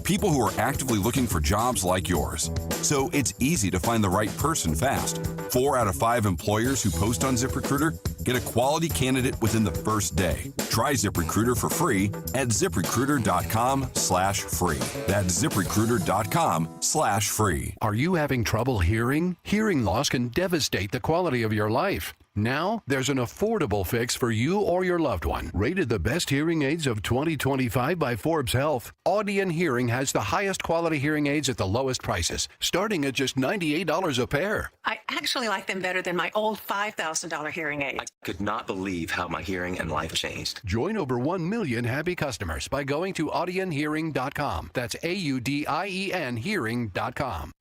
People who are actively looking for jobs like yours. So it's easy to find the right person fast. 4 out of 5 employers who post on ZipRecruiter get a quality candidate within the first day. Try ZipRecruiter for free at ZipRecruiter.com/free. That's ZipRecruiter.com/free. Are you having trouble hearing? Hearing loss can devastate the quality of your life. Now, there's an affordable fix for you or your loved one. Rated the best hearing aids of 2025 by Forbes Health, Audion Hearing has the highest quality hearing aids at the lowest prices, starting at just $98 a pair. I actually like them better than my old $5,000 hearing aid. I could not believe how my hearing and life changed. Join over 1 million happy customers by going to audionhearing.com. That's AUDIEN hearing.com.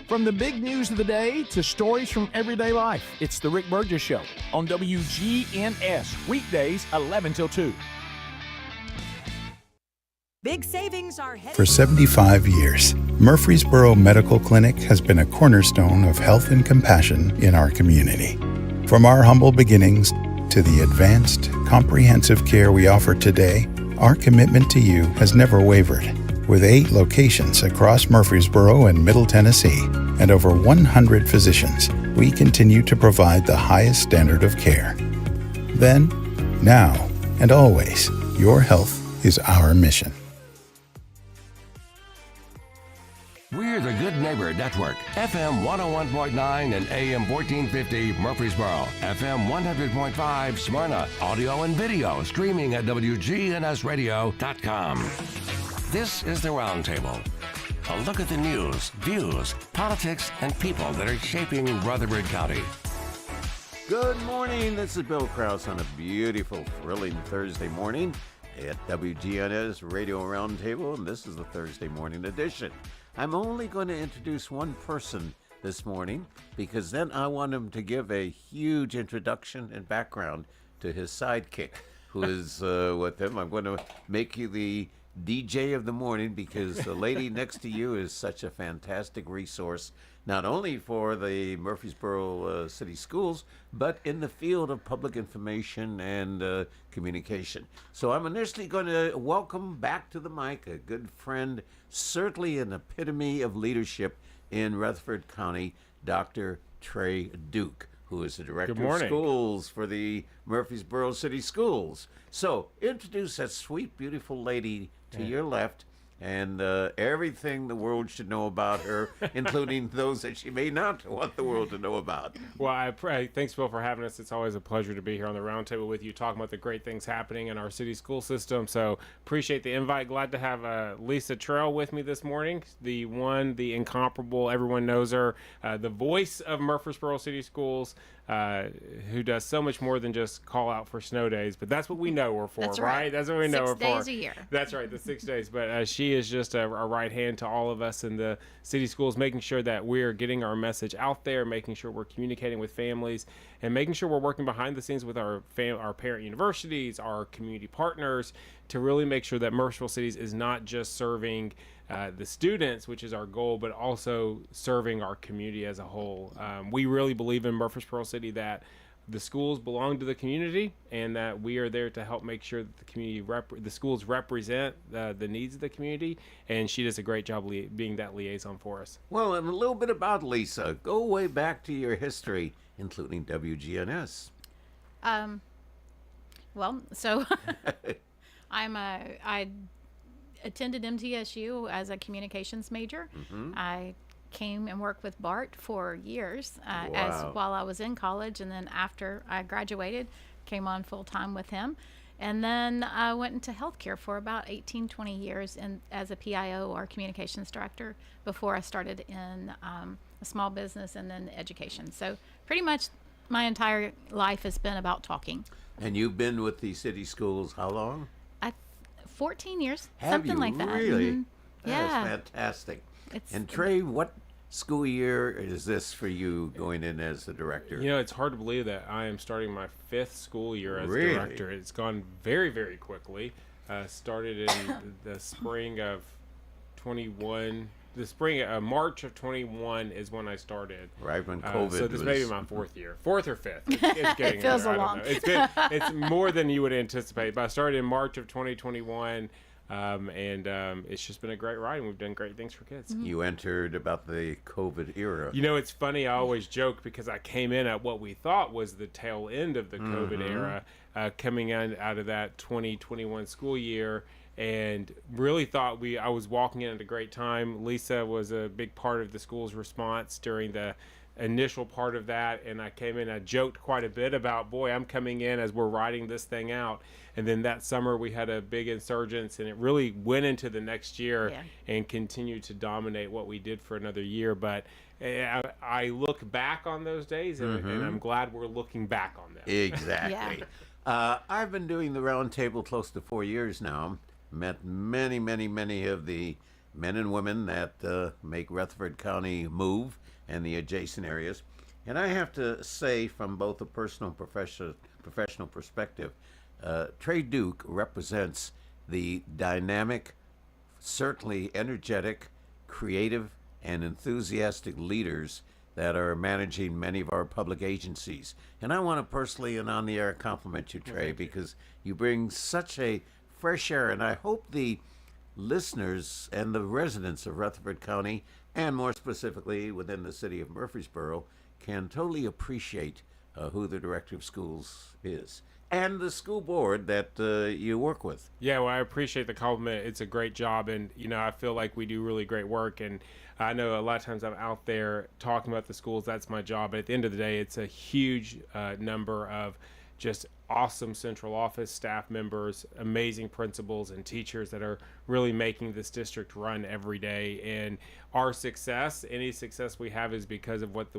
From the big news of the day to stories from everyday life, it's the Rick Burgess Show on WGNS, weekdays 11 till 2. Big savings are headed. For 75 years, Murfreesboro Medical Clinic has been a cornerstone of health and compassion in our community. From our humble beginnings to the advanced, comprehensive care we offer today, our commitment to you has never wavered. With 8 locations across Murfreesboro and Middle Tennessee and over 100 physicians, we continue to provide the highest standard of care. Then, now, and always, your health is our mission. We're the Good Neighbor Network, FM 101.9 and AM 1450 Murfreesboro, FM 100.5 Smyrna, audio and video streaming at wgnsradio.com. This is the Roundtable. A look at the news, views, politics, and people that are shaping Rutherford County. Good morning. This is Bill Krause on a beautiful, thrilling Thursday morning at WGNS Radio Roundtable, and this is the Thursday morning edition. I'm only going to introduce one person this morning because then I want him to give a huge introduction and background to his sidekick who is with him. I'm going to make you the DJ of the morning because the lady next to you is such a fantastic resource, not only for the Murfreesboro City Schools, but in the field of public information and communication. So I'm initially going to welcome back to the mic a good friend, certainly an epitome of leadership in Rutherford County, Dr. Trey Duke, who is the director of schools for the Murfreesboro City Schools. So introduce that sweet, beautiful lady to your left and everything the world should know about her, including those that she may not want the world to know about. Well, thanks, Bill, for having us. It's always a pleasure to be here on the Roundtable with you, talking about the great things happening in our city school system. So appreciate the invite. Glad to have Lisa Trail with me this morning, the one, the incomparable, everyone knows her, the voice of Murfreesboro City Schools, who does so much more than just call out for snow days. But that's what we know her for, right? That's what we know her for. 6 days a year. That's right, the 6 days. But she is just a right hand to all of us in the city schools, making sure that we're getting our message out there, making sure we're communicating with families, and making sure we're working behind the scenes with our parent universities, our community partners, to really make sure that Murfreesboro Cities is not just serving the students, which is our goal, but also serving our community as a whole. We really believe in Murfreesboro City that the schools belong to the community, and that we are there to help make sure that the community, the schools represent the needs of the community, and she does a great job being that liaison for us. Well, and a little bit about Lisa. Go way back to your history, including WGNS. Well, so I attended MTSU as a communications major. Mm-hmm. I came and worked with Bart for years while I was in college, and then after I graduated, came on full-time with him. And then I went into healthcare for about 18, 20 years as a PIO or communications director before I started in a small business and then education. So pretty much my entire life has been about talking. And you've been with the city schools how long? 14 years, Have something you like that. Really? Mm-hmm. Yeah. That's fantastic. And Trey, what school year is this for you going in as the director? You know, it's hard to believe that I am starting my 5th school year as director. It's gone very, very quickly. Started in the spring of 21. March of 21 is when I started. Right when COVID so this may be my 4th year. 4th or 5th. It's getting it feels there. long. It's more than you would anticipate. But I started in March of 2021. It's just been a great ride, and we've done great things for kids. You entered about the COVID era. You know, it's funny, I always joke because I came in at what we thought was the tail end of the COVID era, coming in out of that 2021 school year, and really thought I was walking in at a great time. Lisa was a big part of the school's response during the initial part of that, and I came in, I joked quite a bit about, boy, I'm coming in as we're riding this thing out. And then that summer we had a big insurgence, and it really went into the next year and continued to dominate what we did for another year. But I look back on those days, and I'm glad we're looking back on them. Exactly. I've been doing the Roundtable close to 4 years now. Met many, many, many of the men and women that make Rutherford County move and the adjacent areas. And I have to say, from both a personal and professional perspective, Trey Duke represents the dynamic, certainly energetic, creative, and enthusiastic leaders that are managing many of our public agencies. And I want to personally and on the air compliment you, Trey, because you bring such a fresh air, and I hope the listeners and the residents of Rutherford County, and more specifically within the city of Murfreesboro, can totally appreciate who the director of schools is, and the school board that you work with. Yeah, well, I appreciate the compliment. It's a great job, and I feel like we do really great work, and I know a lot of times I'm out there talking about the schools. That's my job, but at the end of the day, it's a huge number of just awesome central office staff members, amazing principals and teachers that are really making this district run every day. And our success, any success we have, is because of what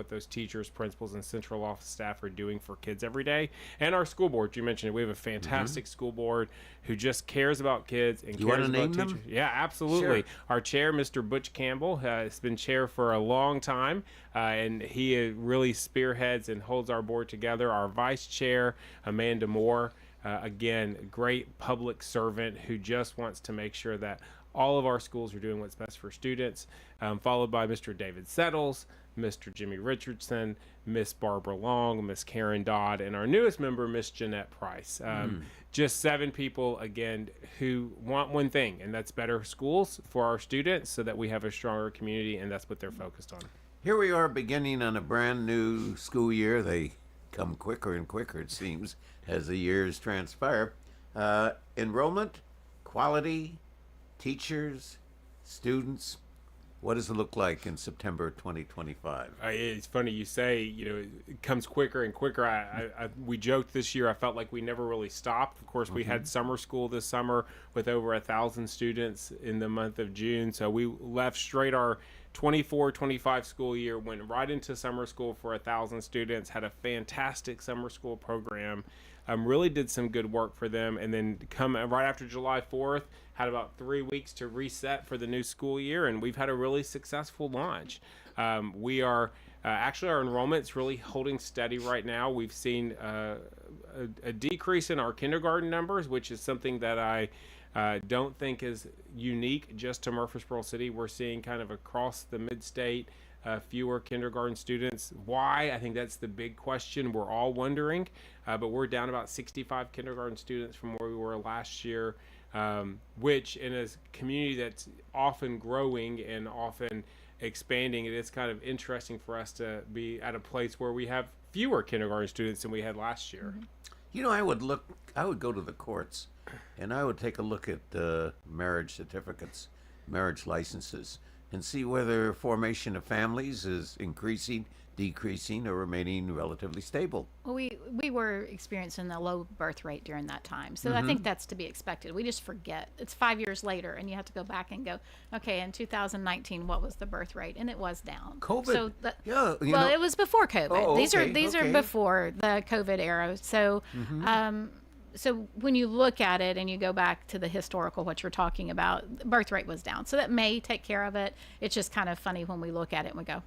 those teachers, principals, and central office staff are doing for kids every day. And our school board, you mentioned it, we have a fantastic school board who just cares about kids and cares about teachers. Them? Yeah, absolutely. Sure. Our chair, Mr. Butch Campbell, has been chair for a long time, and he really spearheads and holds our board together. Our vice chair, Amanda Moore, again, great public servant who just wants to make sure that all of our schools are doing what's best for students, followed by Mr. David Settles, Mr. Jimmy Richardson, Miss Barbara Long, Miss Karen Dodd, and our newest member, Miss Jeanette Price. Just 7 people, again, who want one thing, and that's better schools for our students so that we have a stronger community, and that's what they're focused on. Here we are beginning on a brand new school year. They come quicker and quicker, it seems, as the years transpire. Enrollment, quality, teachers, students, what does it look like in September 2025? It's funny you say, it comes quicker and quicker. We joked this year, I felt like we never really stopped. Of course, we had summer school this summer with over 1,000 students in the month of June. So we left straight our 24-25 school year, went right into summer school for 1,000 students, had a fantastic summer school program, really did some good work for them, and then come right after July 4th, had about 3 weeks to reset for the new school year, and we've had a really successful launch. We are actually, our enrollment's really holding steady right now. We've seen a decrease in our kindergarten numbers, which is something that I don't think is unique just to Murfreesboro City. We're seeing kind of across the mid-state fewer kindergarten students. Why? I think that's the big question we're all wondering. But we're down about 65 kindergarten students from where we were last year, which in a community that's often growing and often expanding, it is kind of interesting for us to be at a place where we have fewer kindergarten students than we had last year. I would go to the courts and I would take a look at marriage certificates, marriage licenses, and see whether formation of families is increasing, decreasing, or remaining relatively stable. Well, we were experiencing a low birth rate during that time, so I think that's to be expected. We just forget. It's 5 years later, and you have to go back and go, okay, in 2019, what was the birth rate? And it was down. COVID. So it was before COVID. Oh, These are before the COVID era. So. So when you look at it and you go back to the historical, what you're talking about, the birth rate was down. So that may take care of it. It's just kind of funny when we look at it and we go,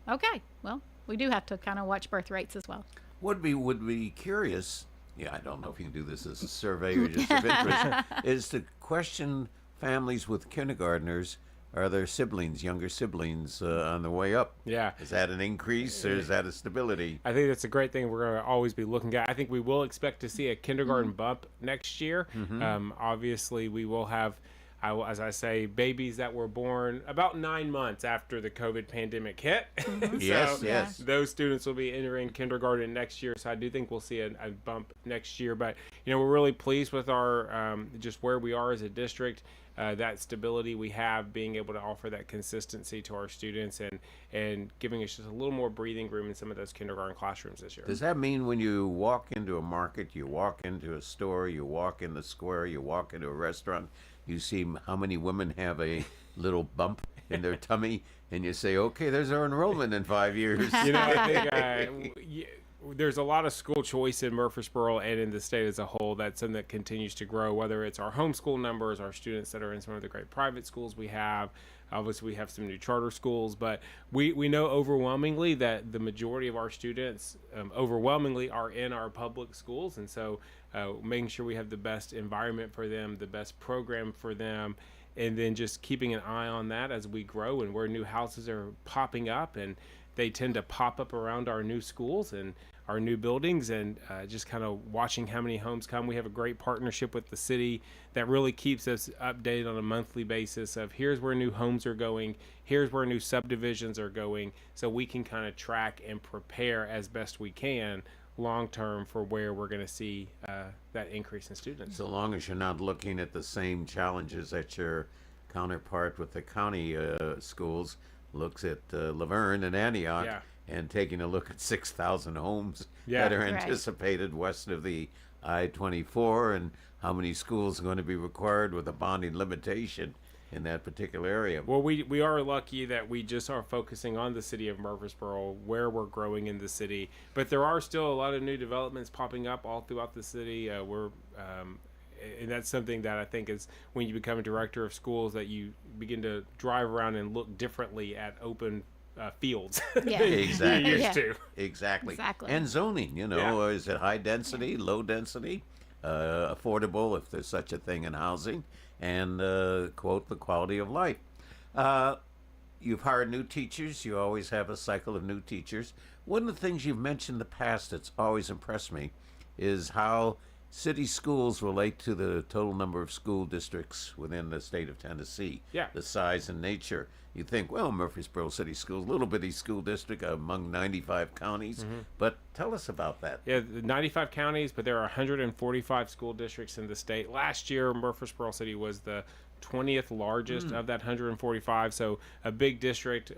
okay, well, we do have to kind of watch birth rates as well. Would be curious, I don't know if you can do this as a survey or just of interest, is to question families with kindergartners are there siblings, younger siblings, on the way up? Yeah. Is that an increase or is that a stability? I think that's a great thing we're going to always be looking at. I think we will expect to see a kindergarten bump next year. Obviously, we will have, as I say, babies that were born about 9 months after the COVID pandemic hit. Yes. Those students will be entering kindergarten next year. So I do think we'll see a bump next year. But, we're really pleased with our just where we are as a district. That stability we have, being able to offer that consistency to our students and giving us just a little more breathing room in some of those kindergarten classrooms this year. Does that mean when you walk into a market, you walk into a store, you walk in the square, you walk into a restaurant, you see how many women have a little bump in their tummy, and you say, okay, there's our enrollment in 5 years? I think there's a lot of school choice in Murfreesboro and in the state as a whole. That's something that continues to grow, whether it's our homeschool numbers, our students that are in some of the great private schools we have. Obviously, we have some new charter schools, but we know overwhelmingly that the majority of our students overwhelmingly are in our public schools. And so making sure we have the best environment for them, the best program for them, and then just keeping an eye on that as we grow and where new houses are popping up. And they tend to pop up around our new schools and our new buildings, and just kind of watching how many homes come. We have a great partnership with the city that really keeps us updated on a monthly basis of here's where new homes are going, here's where new subdivisions are going, so we can kind of track and prepare as best we can long term for where we're going to see that increase in students. So long as you're not looking at the same challenges that your counterpart with the county schools looks at Laverne and Antioch, and taking a look at 6,000 homes that are anticipated west of the I-24, and how many schools are going to be required with a bonding limitation in that particular area. Well, we are lucky that we just are focusing on the city of Murfreesboro, where we're growing in the city. But there are still a lot of new developments popping up all throughout the city. And that's something that I think is when you become a director of schools that you begin to drive around and look differently at open fields than Exactly. you used to. Exactly. And zoning, is it high density, low density, affordable if there's such a thing in housing, and quote, the quality of life. You've hired new teachers. You always have a cycle of new teachers. One of the things you've mentioned in the past that's always impressed me is how city schools relate to the total number of school districts within the state of Tennessee. The size and nature. You think, well, Murfreesboro City Schools, little bitty school district among 95 counties. But tell us about that. 95 counties, but there are 145 school districts in the state. Last year, Murfreesboro City was the 20th largest of that 145, so a big district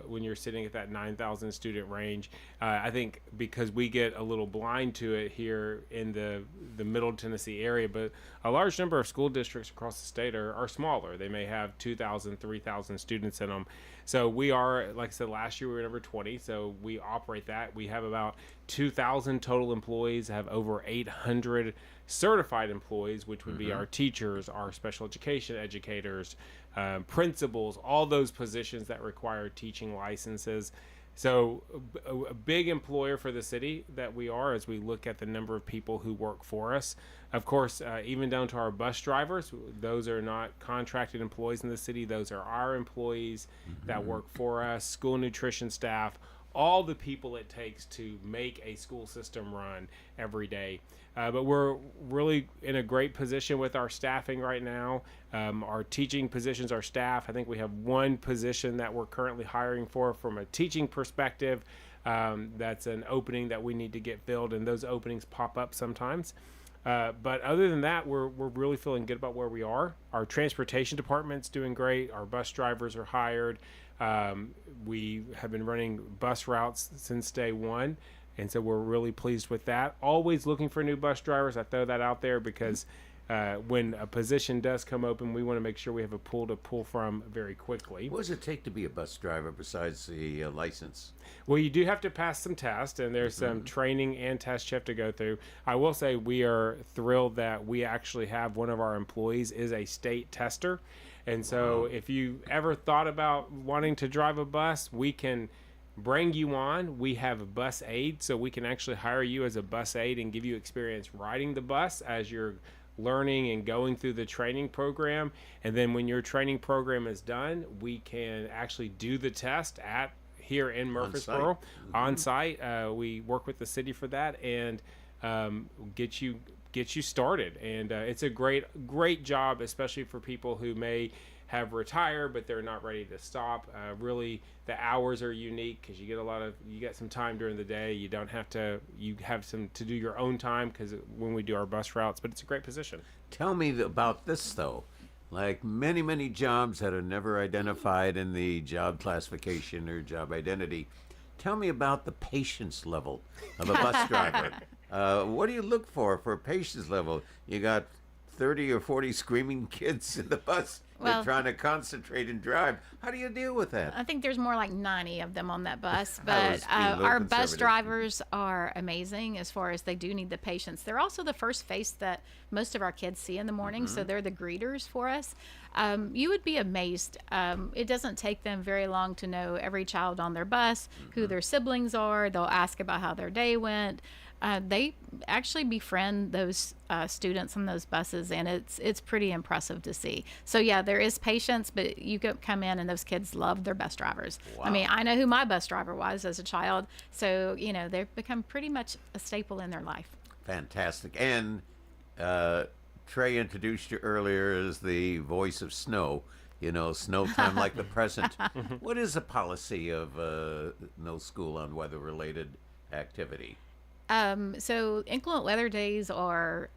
when you're sitting at that 9,000 student range. I think because we get a little blind to it here in the middle Tennessee area, but a large number of school districts across the state are smaller. They may have 2,000, 3,000 students in them. So we are, like I said, last year we were number 20, so we operate that. We have about 2,000 total employees, have over 800 certified employees, which would be our teachers, our special education educators, principals, all those positions that require teaching licenses. So a big employer for the city that we are as we look at the number of people who work for us. Of course, even down to our bus drivers, those are not contracted employees in the city. Those are our employees that work for us, school nutrition staff, all the people it takes to make a school system run every day. But we're really in a great position with our staffing right now. Our teaching positions, our staff, I think we have one position that we're currently hiring for from a teaching perspective. That's an opening that we need to get filled, and those openings pop up sometimes. But other than that, we're really feeling good about where we are. Our transportation department's doing great. Our bus drivers are hired. We have been running bus routes since day one, and so we're really pleased with that. Always looking for new bus drivers. I throw that out there because when a position does come open, we want to make sure we have a pool to pull from very quickly. What does it take to be a bus driver besides the license? Well, you do have to pass some tests, and there's some training and tests you have to go through. I will say we are thrilled that we actually have one of our employees is a state tester. And so if you ever thought about wanting to drive a bus, we can bring you on. We have a bus aide, so we can actually hire you as a bus aide and give you experience riding the bus as you're learning and going through the training program. And then when your training program is done, we can actually do the test here in Murfreesboro on site. We work with the city for that and get you started. And it's a great job, especially for people who may have retired but they're not ready to stop. Really, the hours are unique because you get some time during the day. You have some to do your own time because when we do our bus routes, but it's a great position. Tell me about this though. Like many jobs that are never identified in the job classification or job identity, tell me about the patience level of a bus driver. What do you look for a patience level? You got 30 or 40 screaming kids in the bus. They're trying to concentrate and drive. How do you deal with that? I think there's more like 90 of them on that bus, but our bus drivers are amazing as far as they do need the patience. They're also the first face that most of our kids see in the morning, so they're the greeters for us. You would be amazed. It doesn't take them very long to know every child on their bus, who their siblings are. They'll ask about how their day went. They actually befriend those students on those buses, and it's pretty impressive to see. So yeah, there is patience, but you come in and those kids love their bus drivers. Wow. I mean, I know who my bus driver was as a child, so they've become pretty much a staple in their life. Fantastic. And Trey introduced you earlier as the voice of snow. Snow time like the present. What is the policy of no school on weather-related activity? So inclement weather days are,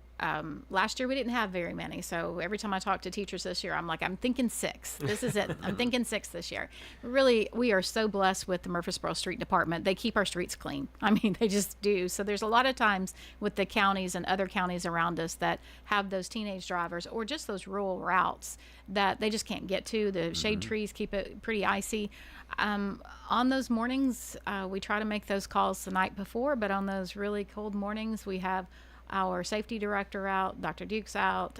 last year we didn't have very many. So every time I talk to teachers this year, I'm like, I'm thinking 6. This is it. I'm thinking 6 this year. Really, we are so blessed with the Murfreesboro Street Department. They keep our streets clean. I mean, they just do. So there's a lot of times with the counties and other counties around us that have those teenage drivers or just those rural routes that they just can't get to. The shade trees keep it pretty icy. On those mornings, we try to make those calls the night before, but on those really cold mornings, we have our safety director out, Dr. Duke's out,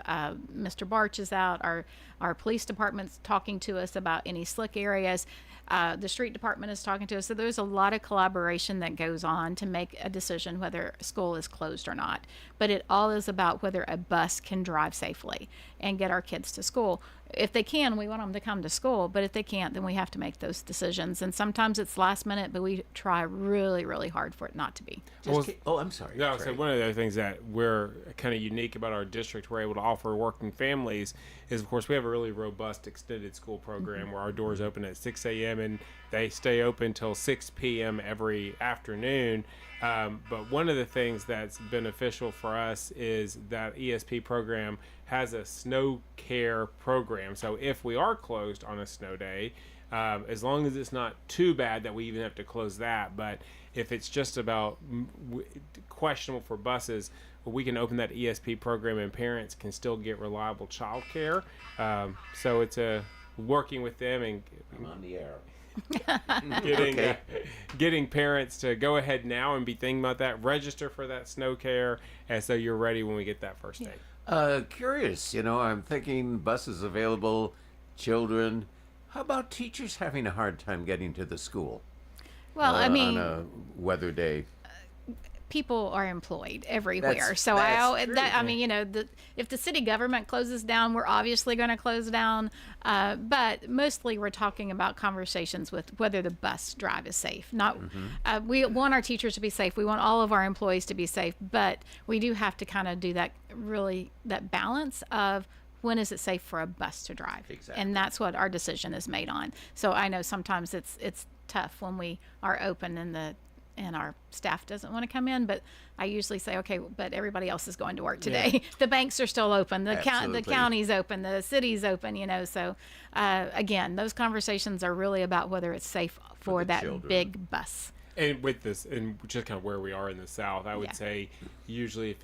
Mr. Barch is out, our police department's talking to us about any slick areas. The street department is talking to us. So there's a lot of collaboration that goes on to make a decision whether school is closed or not. But it all is about whether a bus can drive safely and get our kids to school. If they can, we want them to come to school. But if they can't, then we have to make those decisions. And sometimes it's last minute, but we try really, really hard for it not to be. I'm sorry. No, so one of the other things that we're kind of unique about our district we're able to offer working families is, of course, we have a really robust extended school program where our doors open at 6 a.m. and they stay open till 6 p.m. every afternoon. But one of the things that's beneficial for us is that ESP program has a snow care program. So if we are closed on a snow day, as long as it's not too bad that we even have to close that, but if it's just about questionable for buses, we can open that ESP program and parents can still get reliable child care. So it's working with them and I'm on the air. Getting parents to go ahead now and be thinking about that, register for that snow care, and so you're ready when we get that first day. Curious, I'm thinking buses available, children. How about teachers having a hard time getting to the school? Well, on a weather day. People are employed everywhere. If the city government closes down, we're obviously going to close down. But mostly we're talking about conversations with whether the bus drive is safe. We want our teachers to be safe. We want all of our employees to be safe. But we do have to kind of do that balance of when is it safe for a bus to drive. Exactly. And that's what our decision is made on. So I know sometimes it's tough when we are open and our staff doesn't want to come in, but I usually say, okay, but everybody else is going to work today. Yeah. The banks are still open. The county's open. The city's open, So, again, those conversations are really about whether it's safe for that children. Big bus. And with this, and just kind of where we are in the South, I would say usually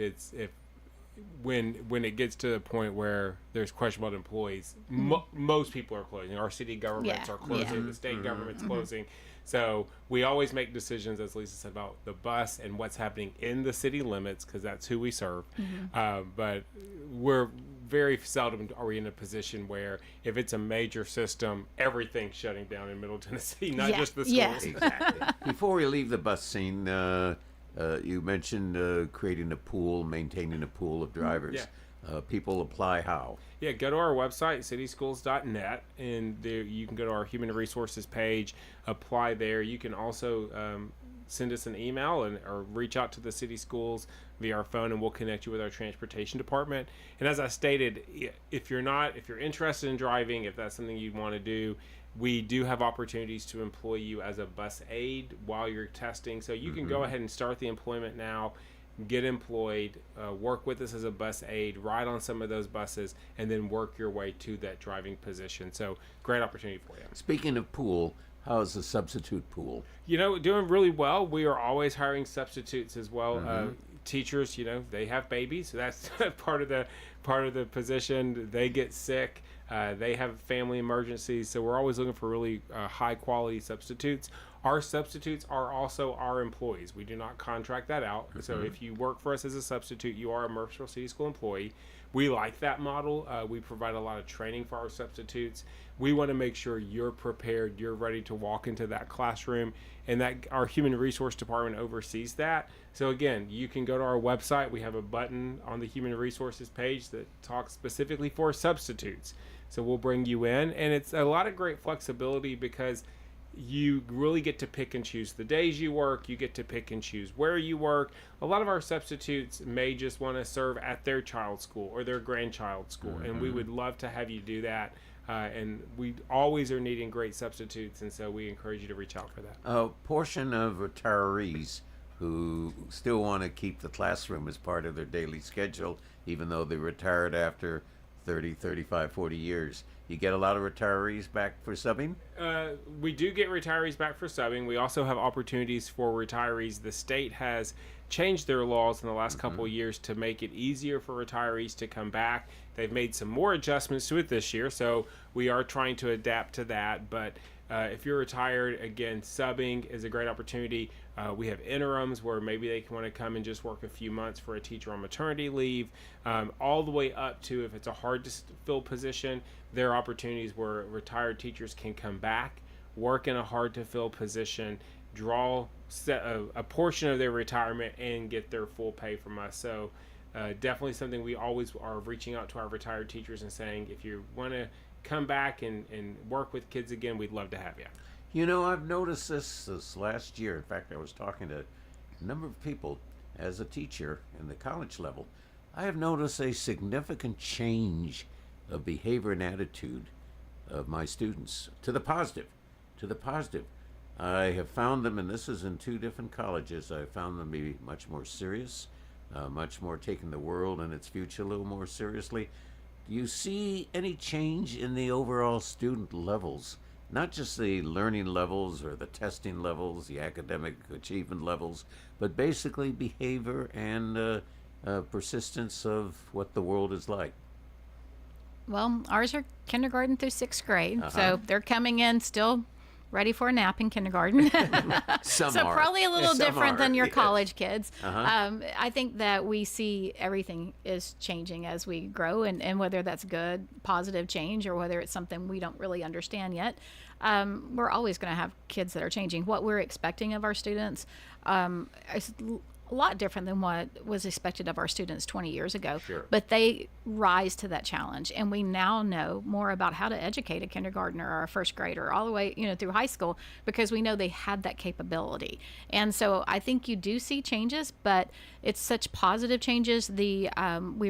when it gets to the point where there's question about employees, most people are closing. Our city governments are closing. The state government's closing. So we always make decisions, as Lisa said, about the bus and what's happening in the city limits because that's who we serve. But we're very seldom are we in a position where if it's a major system, everything's shutting down in Middle Tennessee, not just the schools. Yeah. Exactly. Before we leave the bus scene, you mentioned creating a pool, maintaining a pool of drivers. People apply how? Yeah, go to our website, cityschools.net, and there you can go to our human resources page, apply there. You can also send us an email or reach out to the city schools via our phone, and we'll connect you with our transportation department. And as I stated, if you're interested in driving, if that's something you want to do, we do have opportunities to employ you as a bus aide while you're testing. So you can go ahead and start the employment now, get employed, work with us as a bus aide, ride on some of those buses, and then work your way to that driving position. So great opportunity for you. Speaking of pool, how's the substitute pool? Doing really well. We are always hiring substitutes as well. Teachers, they have babies, so that's part of the position. They get sick. They have family emergencies, so we're always looking for really high quality substitutes. Our substitutes are also our employees. We do not contract that out. So if you work for us as a substitute, you are a Murfreesboro City School employee. We like that model. We provide a lot of training for our substitutes. We want to make sure you're prepared, you're ready to walk into that classroom, and that our human resource department oversees that. So again, you can go to our website. We have a button on the human resources page that talks specifically for substitutes. So we'll bring you in, and it's a lot of great flexibility because you really get to pick and choose the days you work. You get to pick and choose where you work. A lot of our substitutes may just want to serve at their child's school or their grandchild's school, and we would love to have you do that. And we always are needing great substitutes, and so we encourage you to reach out for that. A portion of retirees who still want to keep the classroom as part of their daily schedule, even though they retired after 30, 35, 40 years. You get a lot of retirees back for subbing? We do get retirees back for subbing. We also have opportunities for retirees. The state has changed their laws in the last couple of years to make it easier for retirees to come back. They've made some more adjustments to it this year, so we are trying to adapt to that. But if you're retired, again, subbing is a great opportunity. We have interims where maybe they want to come and just work a few months for a teacher on maternity leave, all the way up to if it's a hard to fill position, there are opportunities where retired teachers can come back, work in a hard to fill position, draw a portion of their retirement, and get their full pay from us. So definitely something we always are reaching out to our retired teachers and saying, if you want to come back and work with kids again, we'd love to have you. I've noticed this last year. In fact, I was talking to a number of people as a teacher in the college level. I have noticed a significant change of behavior and attitude of my students to the positive. I have found them, and this is in 2 different colleges, I found them to be much more serious, much more taking the world and its future a little more seriously. Do you see any change in the overall student levels? Not just the learning levels or the testing levels, the academic achievement levels, but basically behavior and persistence of what the world is like. Well, ours are kindergarten through 6th grade, so they're coming in still ready for a nap in kindergarten. So probably a little different than your college kids. I think that we see everything is changing as we grow, and whether that's good, positive change, or whether it's something we don't really understand yet, we're always going to have kids that are changing. What we're expecting of our students is a lot different than what was expected of our students 20 years ago. Sure. But they rise to that challenge, and we now know more about how to educate a kindergartner or a 1st grader all the way through high school, because we know they had that capability. And so I think you do see changes, but it's such positive changes. We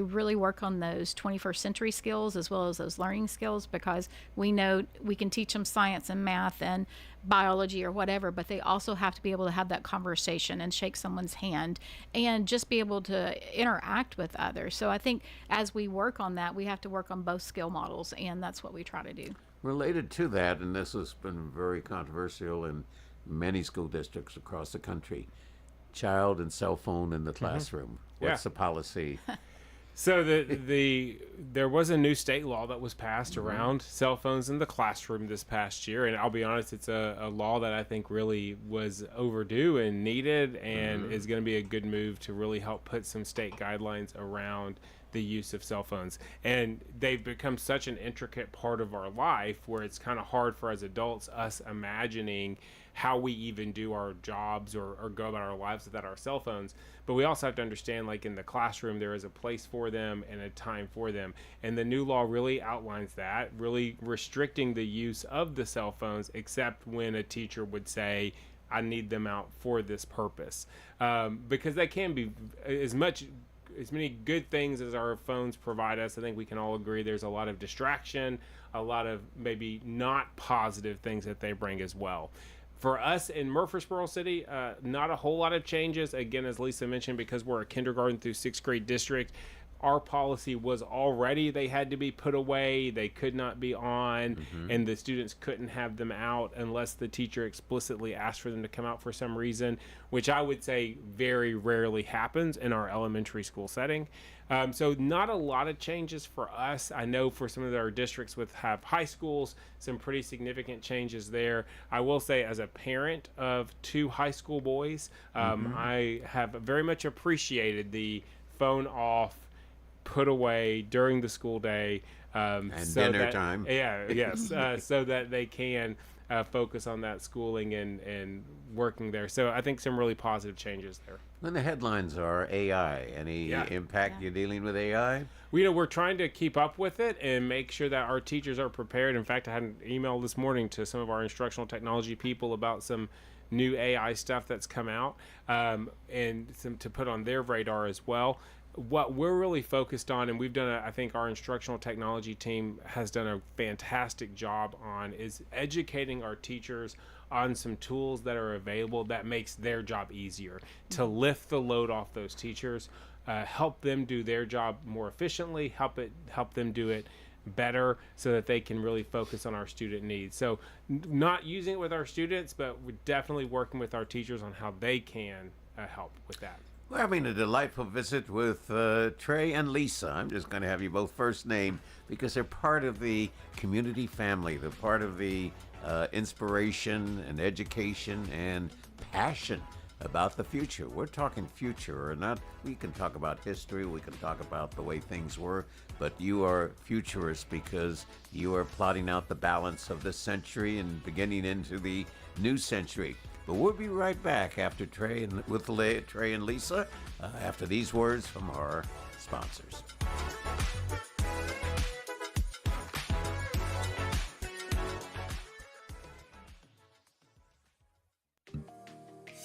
really work on those 21st century skills as well as those learning skills, because we know we can teach them science and math and biology or whatever, but they also have to be able to have that conversation and shake someone's hand and just be able to interact with others. So I think as we work on that, we have to work on both skill models, and that's what we try to do. Related to that, and this has been very controversial in many school districts across the country, child and cell phone in the classroom. What's the policy? So there was a new state law that was passed around cell phones in the classroom this past year, and I'll be honest, it's a law that I think really was overdue and needed, and is going to be a good move to really help put some state guidelines around the use of cell phones. And they've become such an intricate part of our life where it's kind of hard for as adults, us imagining how we even do our jobs or go about our lives without our cell phones. But we also have to understand, like in the classroom, there is a place for them and a time for them. And the new law really outlines that, really restricting the use of the cell phones, except when a teacher would say, I need them out for this purpose. Because they can be as many good things as our phones provide us. I think we can all agree there's a lot of distraction, a lot of maybe not positive things that they bring as well. For us in Murfreesboro City, not a whole lot of changes. Again, as Lisa mentioned, because we're a kindergarten through 6th grade district, our policy was already they had to be put away, they could not be on, and the students couldn't have them out unless the teacher explicitly asked for them to come out for some reason, which I would say very rarely happens in our elementary school setting. So not a lot of changes for us. I know for some of our districts have high schools, some pretty significant changes there. I will say, as a parent of 2 high school boys, I have very much appreciated the phone off, put away during the school day, and so dinner that, time. So that they can focus on that schooling and working there. So I think some really positive changes there. When the headlines are AI, any impact you're dealing with AI? We're trying to keep up with it and make sure that our teachers are prepared. In fact, I had an email this morning to some of our instructional technology people about some new AI stuff that's come out, and some to put on their radar as well. What we're really focused on, and we've done, I think our instructional technology team has done a fantastic job on, is educating our teachers on some tools that are available that makes their job easier, to lift the load off those teachers, help them do their job more efficiently, help them do it better so that they can really focus on our student needs. So not using it with our students, but we're definitely working with our teachers on how they can help with that. We're having a delightful visit with Trey and Lisa. I'm just going to have you both first name because they're part of the community family. They're part of the inspiration and education and passion about the future. We're talking future or not. We can talk about history. We can talk about the way things were. But you are futurists because you are plotting out the balance of the century and beginning into the new century. But we'll be right back after Trey and Lisa, after these words from our sponsors.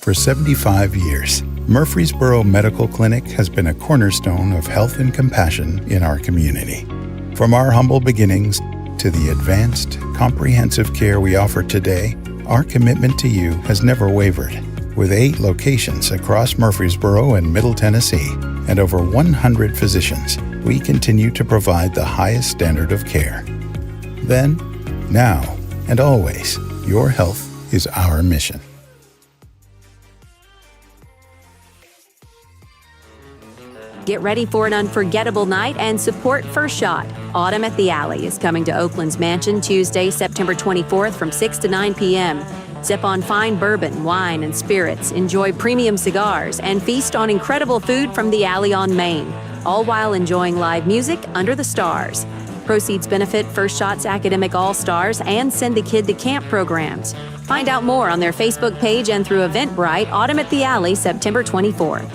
For 75 years, Murfreesboro Medical Clinic has been a cornerstone of health and compassion in our community. From our humble beginnings to the advanced, comprehensive care we offer today, our commitment to you has never wavered. With 8 locations across Murfreesboro and Middle Tennessee and over 100 physicians, we continue to provide the highest standard of care. Then, now, and always, your health is our mission. Get ready for an unforgettable night and support First Shot. Autumn at the Alley is coming to Oakland's Mansion Tuesday, September 24th from 6 to 9 p.m. Sip on fine bourbon, wine, and spirits, enjoy premium cigars, and feast on incredible food from the Alley on Main, all while enjoying live music under the stars. Proceeds benefit First Shot's Academic All-Stars and Send the Kid to Camp programs. Find out more on their Facebook page and through Eventbrite, Autumn at the Alley, September 24th.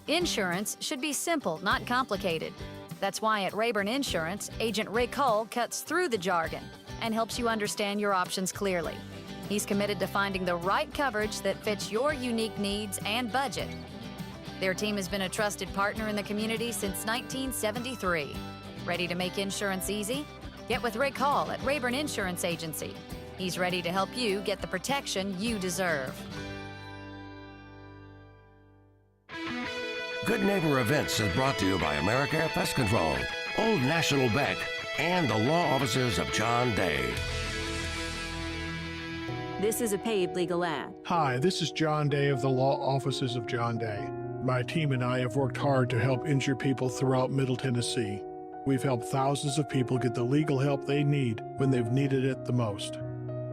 Insurance should be simple, not complicated. That's why at Rayburn Insurance, Agent Rick Hull cuts through the jargon and helps you understand your options clearly. He's committed to finding the right coverage that fits your unique needs and budget. Their team has been a trusted partner in the community since 1973. Ready to make insurance easy? Get with Rick Hall at Rayburn Insurance Agency. He's ready to help you get the protection you deserve. Good Neighbor Events is brought to you by America Pest Control, Old National Bank, and the law offices of John Day. This is a paid legal ad. Hi, this is John Day of the law offices of John Day. My team and I have worked hard to help injured people throughout Middle Tennessee. We've helped thousands of people get the legal help they need when they've needed it the most.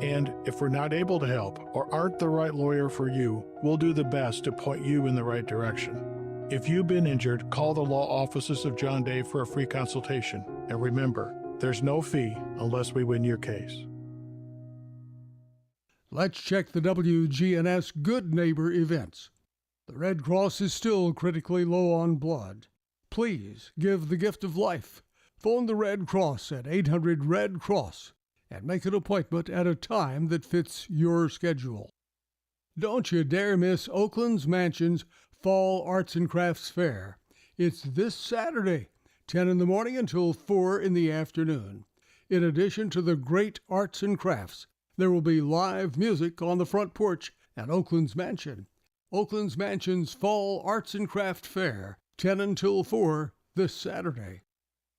And if we're not able to help or aren't the right lawyer for you, we'll do the best to point you in the right direction. If you've been injured, call the law offices of John Day for a free consultation. And remember, there's no fee unless we win your case. Let's check the WGNS Good Neighbor events. The Red Cross is still critically low on blood. Please give the gift of life. Phone the Red Cross at 800-RED-CROSS and make an appointment at a time that fits your schedule. Don't you dare miss Oakland's Mansion's Fall Arts and Crafts Fair. It's this Saturday, 10 in the morning until 4 in the afternoon. In addition to the great arts and crafts, there will be live music on the front porch at Oakland's Mansion. Oakland's Mansion's Fall Arts and Craft Fair, 10 until 4 this Saturday.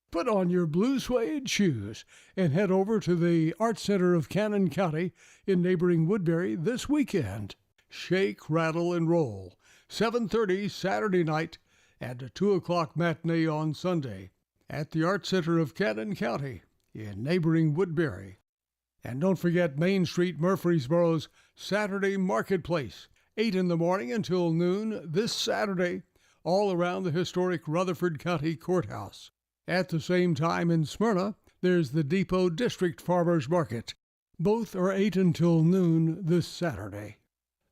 Put on your blue suede shoes and head over to the Arts Center of Cannon County in neighboring Woodbury this weekend. Shake, rattle, and roll. 7:30 Saturday night and a 2 o'clock matinee on Sunday at the Arts Center of Cannon County in neighboring Woodbury. And don't forget Main Street, Murfreesboro's Saturday Marketplace, 8 in the morning until noon this Saturday, all around the historic Rutherford County Courthouse. At the same time in Smyrna, there's the Depot District Farmers Market. Both are 8 until noon this Saturday.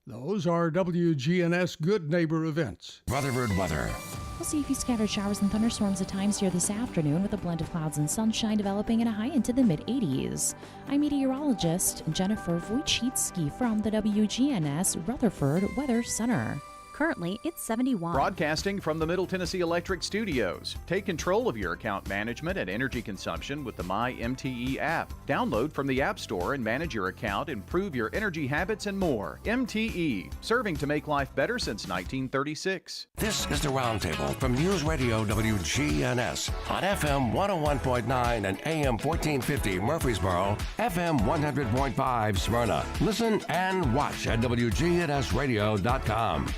Those are WGNS Good Neighbor events. Rutherford weather. We'll see a few scattered showers and thunderstorms at times here this afternoon with a blend of clouds and sunshine developing and a high into the mid-80s. I'm meteorologist Jennifer Wojcicki from the WGNS Rutherford Weather Center. Currently, it's 71. Broadcasting from the Middle Tennessee Electric Studios. Take control of your account management and energy consumption with the MyMTE app. Download from the App Store and manage your account, improve your energy habits, and more. MTE, serving to make life better since 1936. This is the Roundtable from News Radio WGNS on FM 101.9 and AM 1450 Murfreesboro, FM 100.5 Smyrna. Listen and watch at wgnsradio.com.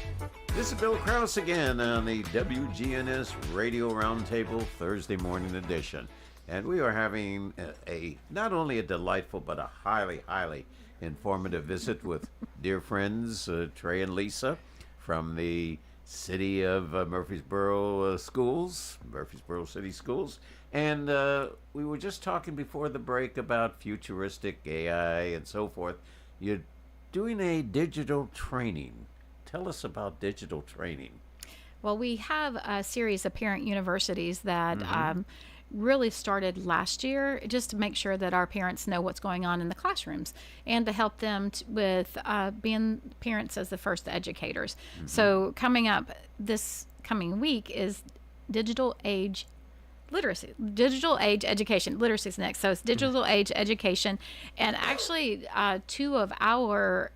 This is Bill Krause again on the WGNS Radio Roundtable Thursday morning edition. And we are having a not only a delightful but a highly informative visit with dear friends Trey and Lisa from the city of Murfreesboro schools, Murfreesboro City Schools. And we were just talking before the break about futuristic AI and so forth. You're doing a digital training. Tell us about digital training. Well, we have a series of parent universities that really started last year just to make sure that our parents know what's going on in the classrooms and to help them with being parents as the first educators. So coming up this coming week is digital age literacy, digital age education. Literacy is next. So it's digital age education. And actually, 2 of our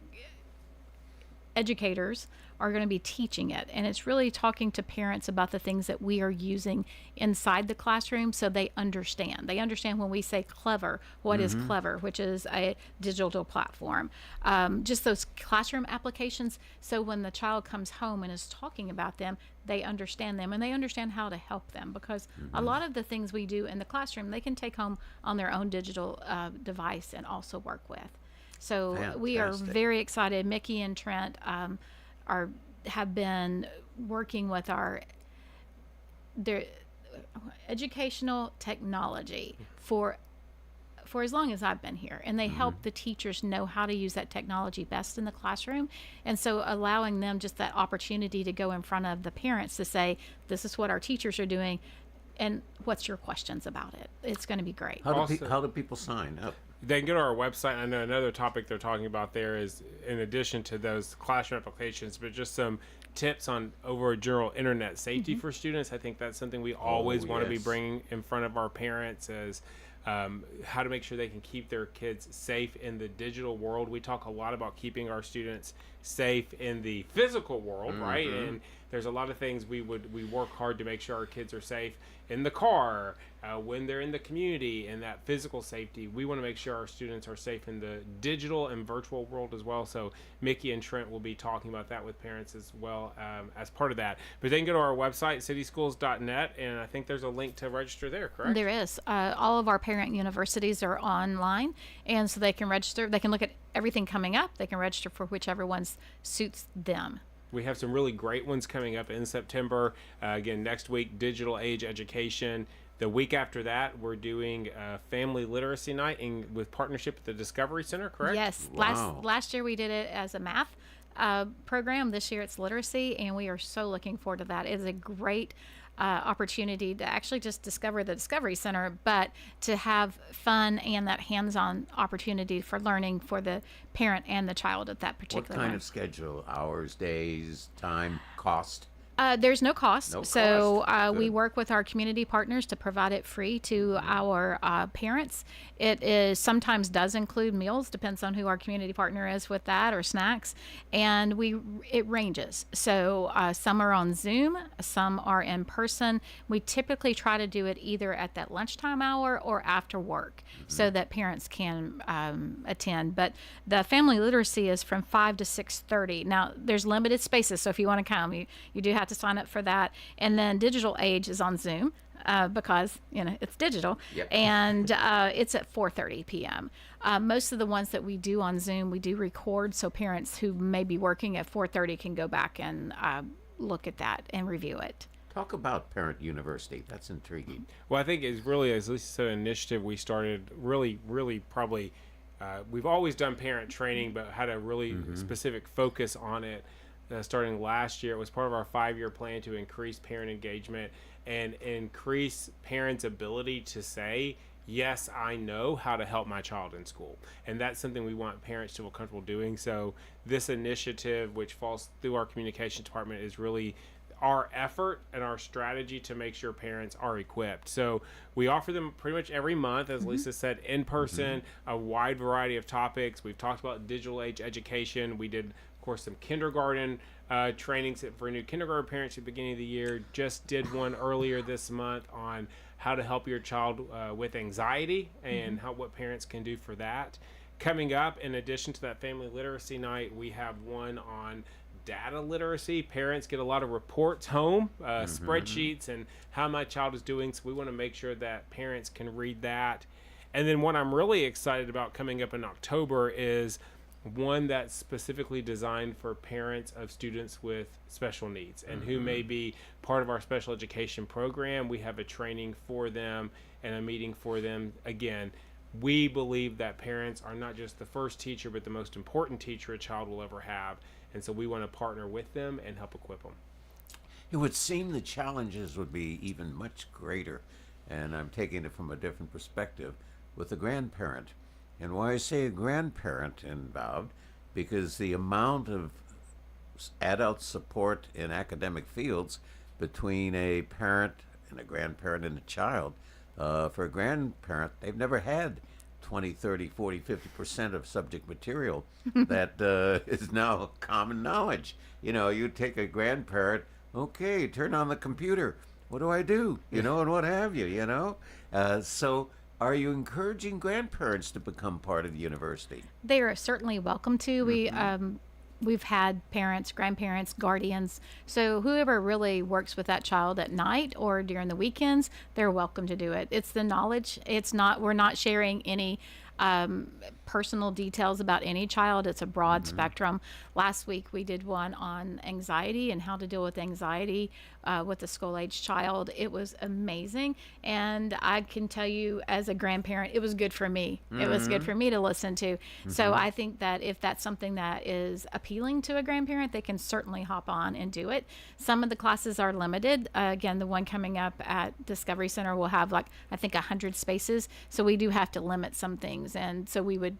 educators are going to be teaching it, and it's really talking to parents about the things that we are using inside the classroom so they understand when we say clever, what is clever, which is a digital platform, just those classroom applications, so when the child comes home and is talking about them, they understand them and they understand how to help them, because a lot of the things we do in the classroom they can take home on their own digital device and also work with. So fantastic. We are very excited. Mickey and Trent have been working with their educational technology for as long as I've been here, and they help the teachers know how to use that technology best in the classroom, and so allowing them just that opportunity to go in front of the parents to say, this is what our teachers are doing, and what's your questions about it. It's going to be great. How do people sign up? They can go to our website. I know another topic they're talking about there is, in addition to those classroom applications, but just some tips on over general internet safety for students. I think that's something we always want to be bringing in front of our parents as how to make sure they can keep their kids safe in the digital world. We talk a lot about keeping our students safe in the physical world, right? And there's a lot of things we work hard to make sure our kids are safe in the car, when they're in the community, and that physical safety. We want to make sure our students are safe in the digital and virtual world as well. So Mickey and Trent will be talking about that with parents as well as part of that. But they can go to our website, cityschools.net, and I think there's a link to register there, correct? There is. All of our parent universities are online, and so they can register. They can look at everything coming up. They can register for whichever ones suits them. We have some really great ones coming up in September. Again, next week, digital age education. The week after that, we're doing family literacy night with partnership with the Discovery Center, correct? Yes. Wow. Last year we did it as a math program. This year it's literacy, and we are so looking forward to that. It is a great opportunity to actually just discover the Discovery Center, but to have fun and that hands-on opportunity for learning for the parent and the child at that particular What kind one. of schedule? Hours, days, time, cost? There's no cost. No so cost. we Good. work with our community partners to provide it free to our parents. It is sometimes does include meals, depends on who our community partner is with that, or snacks. And it ranges. So some are on Zoom, some are in person. We typically try to do it either at that lunchtime hour or after work, so that parents can attend. But the family literacy is from 5 to 6:30. Now there's limited spaces, so if you want to come, you do have to sign up for that. And then digital age is on Zoom because it's digital. Yep. And it's at 4:30 p.m. Most of the ones that we do on Zoom, we do record, so parents who may be working at 4:30 can go back and look at that and review it. Talk about Parent University. That's intriguing. Well, I think it's really, as Lisa said, an initiative we started really probably, we've always done parent training, but had a really specific focus on it. Starting last year, it was part of our 5-year plan to increase parent engagement and increase parents' ability to say, yes, I know how to help my child in school. And that's something we want parents to feel comfortable doing. So this initiative, which falls through our communications department, is really our effort and our strategy to make sure parents are equipped. So we offer them pretty much every month, as Lisa said, in person, a wide variety of topics. We've talked about digital age education. We did, of course, some kindergarten trainings for new kindergarten parents at the beginning of the year. Just did one earlier this month on how to help your child with anxiety and what parents can do for that. Coming up, in addition to that family literacy night, we have one on data literacy. Parents get a lot of reports home, spreadsheets, and how my child is doing. So we want to make sure that parents can read that. And then what I'm really excited about coming up in October is one that's specifically designed for parents of students with special needs and who may be part of our special education program. We have a training for them and a meeting for them. Again, we believe that parents are not just the first teacher, but the most important teacher a child will ever have. And so we want to partner with them and help equip them. It would seem the challenges would be even much greater, and I'm taking it from a different perspective, with the grandparent. And why I say a grandparent involved, because the amount of adult support in academic fields between a parent and a grandparent and a child, for a grandparent, they've never had 20, 30, 40, 50% of subject material that is now common knowledge. You take a grandparent, okay, turn on the computer. What do I do? And what have you, So are you encouraging grandparents to become part of the university? They are certainly welcome to. We've had parents, grandparents, guardians. So whoever really works with that child at night or during the weekends, they're welcome to do it. It's the knowledge. We're not sharing any personal details about any child. It's a broad spectrum. Last week we did one on anxiety and how to deal with anxiety with a school-age child. It was amazing, and I can tell you as a grandparent, it was good for me. It was good for me to listen to. So I think that if that's something that is appealing to a grandparent, they can certainly hop on and do it. Some of the classes are limited. Again, the one coming up at Discovery Center will have I think 100 spaces, so we do have to limit some things, and so we would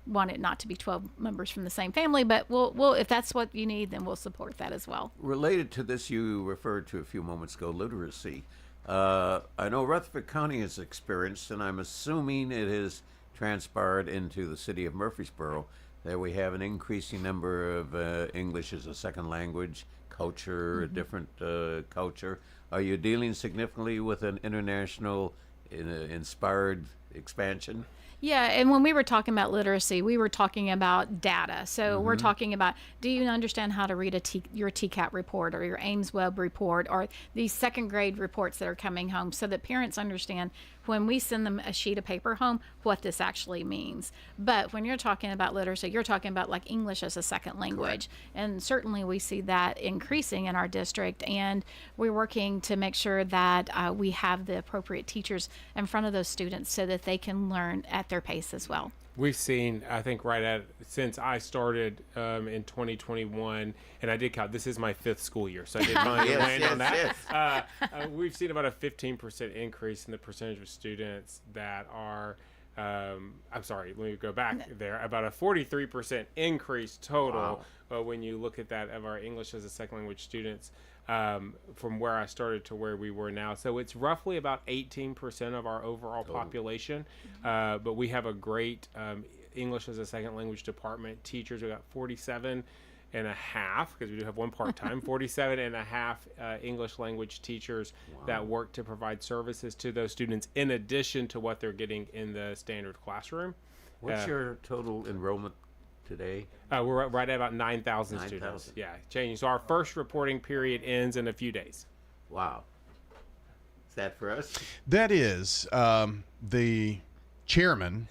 want it not to be 12 members from the same family, but we'll if that's what you need, then we'll support that as well. Related to this, you referred to a few moments ago, literacy. I know Rutherford County has experienced, and I'm assuming it has transpired into the city of Murfreesboro, that we have an increasing number of English as a second language, culture, a different culture. Are you dealing significantly with an international inspired expansion. Yeah, and when we were talking about literacy, we were talking about data. So we're talking about, do you understand how to read your TCAP report or your Ames Web report or these second grade reports that are coming home, so that parents understand when we send them a sheet of paper home what this actually means. But when you're talking about literacy, you're talking about like English as a second language. Correct. And certainly we see that increasing in our district, and we're working to make sure that we have the appropriate teachers in front of those students so that they can learn at their pace as well. We've seen, I think, since I started in 2021, and I did count, this is my 5th school year, so I did finally land on that. We've seen about a 15% increase in the percentage of students that are, I'm sorry, let me go back there, about a 43% increase total when you look at that of our English as a second language students. From where I started to where we were now. So it's roughly about 18% of our overall population. But we have a great English as a second language department. Teachers, we got 47 and a half, because we do have one part-time, 47 and a half English language teachers that work to provide services to those students in addition to what they're getting in the standard classroom. What's your total enrollment today? We're right at about 9,000 students. Yeah, changing. So our first reporting period ends in a few days. Wow. Is that for us? That is. The chairman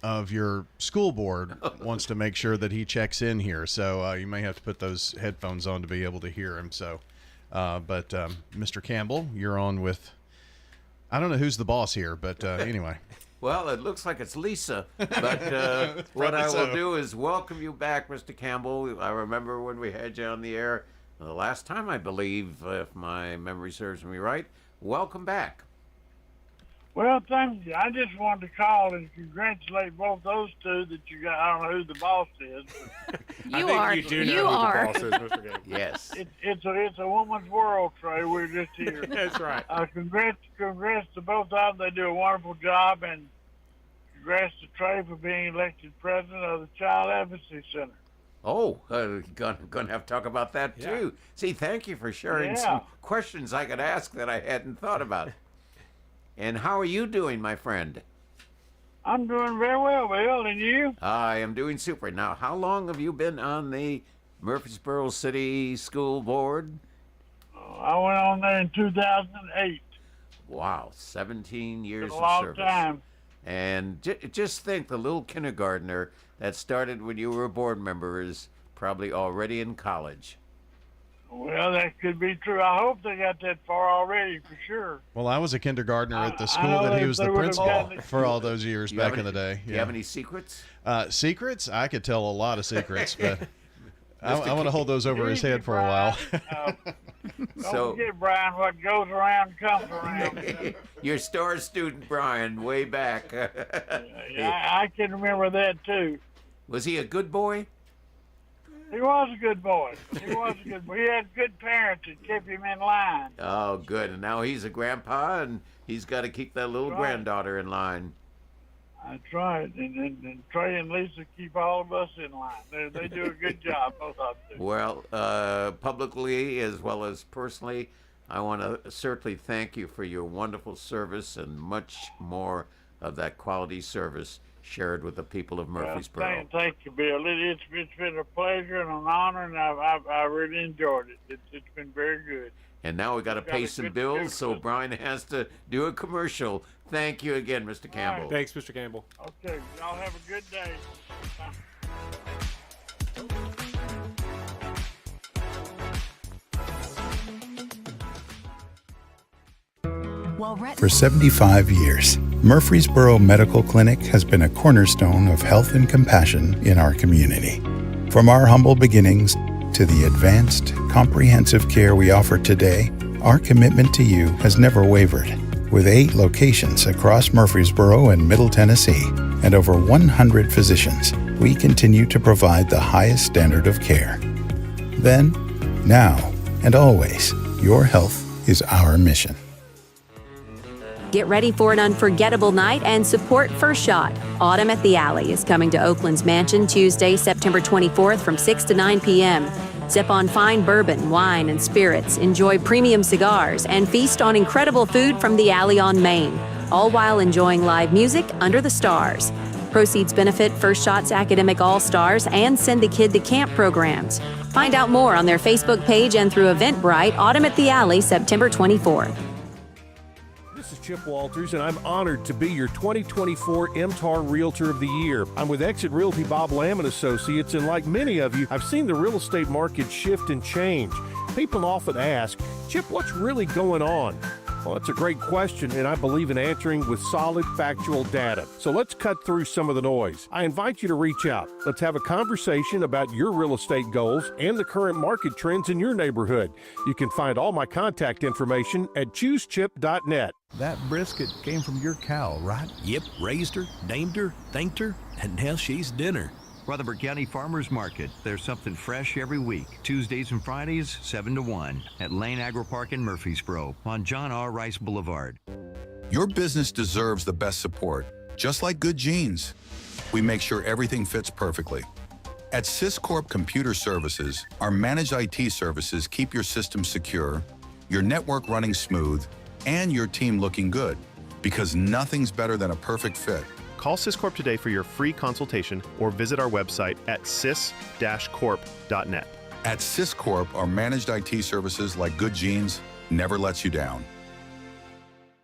of your school board wants to make sure that he checks in here. So you may have to put those headphones on to be able to hear him. So, but Mr. Campbell, you're on with, I don't know who's the boss here, but anyway. Well, it looks like it's Lisa, but what I will do is welcome you back, Mr. Campbell. I remember when we had you on the air the last time, I believe, if my memory serves me right. Welcome back. Well, thank you. I just wanted to call and congratulate both those two that you got. I don't know who the boss is. You are. You do know who the boss is, Mr. Gabe. Yes. It's a woman's world, Trey. We're just here. That's right. Congrats to both of them. They do a wonderful job, and congrats to Trey for being elected president of the Child Advocacy Center. Oh, gonna have to talk about that too. See, thank you for sharing some questions I could ask that I hadn't thought about. And how are you doing, my friend? I'm doing very well, Bill. And you? I am doing super. Now, how long have you been on the Murfreesboro City School Board? I went on there in 2008. Wow, 17 years It's a of long service. time. And just think, the little kindergartner that started when you were a board member is probably already in college. Well, that could be true. I hope they got that far already, for sure. Well, I was a kindergartner at the school that he was the principal for all those years back in the day. Do you have any secrets? Secrets? I could tell a lot of secrets, but I want to hold those over his head for a while. Don't forget, Brian, what goes around comes around. Your star student, Brian, way back. I can remember that, too. Was he a good boy? He was a good boy. He had good parents that kept him in line. Oh, good. And now he's a grandpa, and he's got to keep that little granddaughter in line. That's right. And Trey and Lisa keep all of us in line. They do a good job, both of them. Well, publicly as well as personally, I want to certainly thank you for your wonderful service and much more of that quality service shared with the people of Murfreesboro. Well, thank you, Bill. It's been a pleasure and an honor, and I really enjoyed it. It's been very good. And now we got to pay some bills, so Brian has to do a commercial. Thank you again, Mr. Campbell. Right. Thanks, Mr. Campbell. Okay, y'all have a good day. For 75 years, Murfreesboro Medical Clinic has been a cornerstone of health and compassion in our community. From our humble beginnings to the advanced, comprehensive care we offer today, our commitment to you has never wavered. With 8 locations across Murfreesboro and Middle Tennessee and over 100 physicians, we continue to provide the highest standard of care. Then, now, and always, your health is our mission. Get ready for an unforgettable night and support First Shot. Autumn at the Alley is coming to Oakland's Mansion Tuesday, September 24th from 6 to 9 p.m. Sip on fine bourbon, wine, and spirits, enjoy premium cigars, and feast on incredible food from the Alley on Main. all while enjoying live music under the stars. Proceeds benefit First Shot's Academic All-Stars and Send the Kid to Camp programs. Find out more on their Facebook page and through Eventbrite, Autumn at the Alley, September 24th. This is Chip Walters, and I'm honored to be your 2024 MTAR Realtor of the Year. I'm with Exit Realty Bob Lamb & Associates, and like many of you, I've seen the real estate market shift and change. People often ask, Chip, what's really going on? Well, that's a great question, and I believe in answering with solid, factual data. So let's cut through some of the noise. I invite you to reach out. Let's have a conversation about your real estate goals and the current market trends in your neighborhood. You can find all my contact information at choosechip.net. That brisket came from your cow, right? Yep, raised her, named her, thanked her, and now she's dinner. Rutherford County Farmers Market. There's something fresh every week. Tuesdays and Fridays, 7 to 1 at Lane Agro Park in Murfreesboro on John R. Rice Boulevard. Your business deserves the best support, just like good genes. We make sure everything fits perfectly. At Syscorp Computer Services, our managed IT services keep your system secure, your network running smooth, and your team looking good, because nothing's better than a perfect fit. Call Syscorp today for your free consultation or visit our website at sys-corp.net. At Syscorp, our managed IT services like good genes never lets you down.